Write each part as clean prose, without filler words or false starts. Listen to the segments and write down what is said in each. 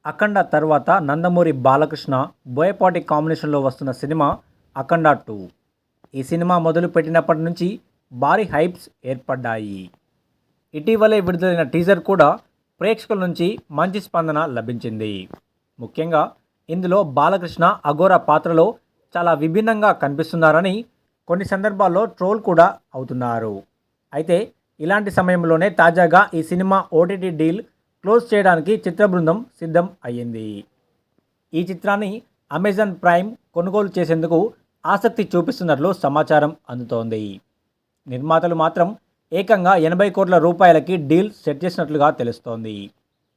అఖండ తర్వాత నందమూరి బాలకృష్ణ బోయపాటి కాంబినేషన్లో వస్తున్న సినిమా అఖండ 2. ఈ సినిమా మొదలు పెట్టినప్పటి నుంచి భారీ హైప్స్ ఏర్పడ్డాయి. ఇటీవలే విడుదలైన టీజర్ కూడా ప్రేక్షకుల నుంచి మంచి స్పందన లభించింది. ముఖ్యంగా ఇందులో బాలకృష్ణ అఘోర పాత్రలో చాలా విభిన్నంగా కనిపిస్తున్నారని కొన్ని సందర్భాల్లో ట్రోల్ కూడా అవుతున్నారు. అయితే ఇలాంటి సమయంలోనే తాజాగా ఈ సినిమా ఓటీటీ డీల్ క్లోజ్ చేయడానికి చిత్ర బృందం సిద్ధం అయ్యింది. ఈ చిత్రాన్ని అమెజాన్ ప్రైమ్ కొనుగోలు చేసేందుకు ఆసక్తి చూపిస్తున్నట్లు సమాచారం అందుతోంది. నిర్మాతలు మాత్రం ఏకంగా 80 కోట్ల రూపాయలకి డీల్ సెట్ చేసినట్లుగా తెలుస్తోంది.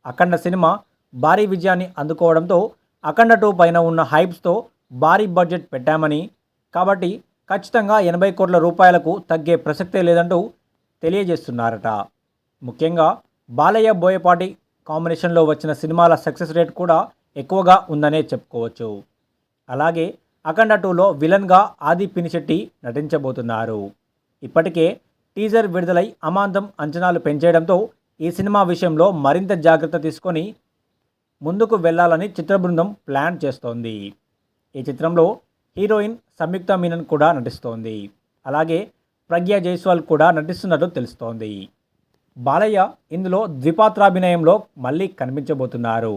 అఖండ సినిమా భారీ విజయాన్ని అందుకోవడంతో అఖండ 2 పైన ఉన్న హైప్స్తో భారీ బడ్జెట్ పెట్టామని, కాబట్టి ఖచ్చితంగా 80 కోట్ల రూపాయలకు తగ్గే ప్రసక్తే లేదంటూ తెలియజేస్తున్నారట. ముఖ్యంగా బాలయ్య బోయపాటి కాంబినేషన్లో వచ్చిన సినిమాల సక్సెస్ రేట్ కూడా ఎక్కువగా ఉందనే చెప్పుకోవచ్చు. అలాగే అఖండ 2లో విలన్గా ఆది పినిశెట్టి నటించబోతున్నారు. ఇప్పటికే టీజర్ విడుదలై అమాంతం అంచనాలు పెంచేయడంతో ఈ సినిమా విషయంలో మరింత జాగ్రత్త తీసుకొని ముందుకు వెళ్లాలని చిత్ర బృందం ప్లాన్ చేస్తోంది. ఈ చిత్రంలో హీరోయిన్ సంయుక్త మీనన్ కూడా నటిస్తోంది. అలాగే ప్రగ్యా జైస్వాల్ కూడా నటిస్తున్నట్లు తెలుస్తోంది. బాలయ్య ఇందులో ద్విపాత్రాభినయంలో మళ్ళీ కనిపించబోతున్నారు.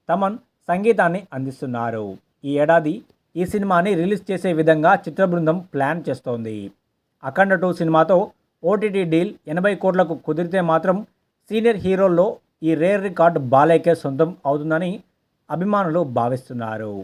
తమన్ సంగీతాన్ని అందిస్తున్నారు. ఈ ఏడాది ఈ సినిమాని రిలీజ్ చేసే విధంగా చిత్ర బృందం ప్లాన్ చేస్తోంది. అఖండ 2 సినిమాతో ఓటీటీ డీల్ 80 కోట్లకు కుదిరితే మాత్రం సీనియర్ హీరోల్లో ఈ రేర్ రికార్డ్ బాలయ్యకే సొంతం అవుతుందని అభిమానులు భావిస్తున్నారు.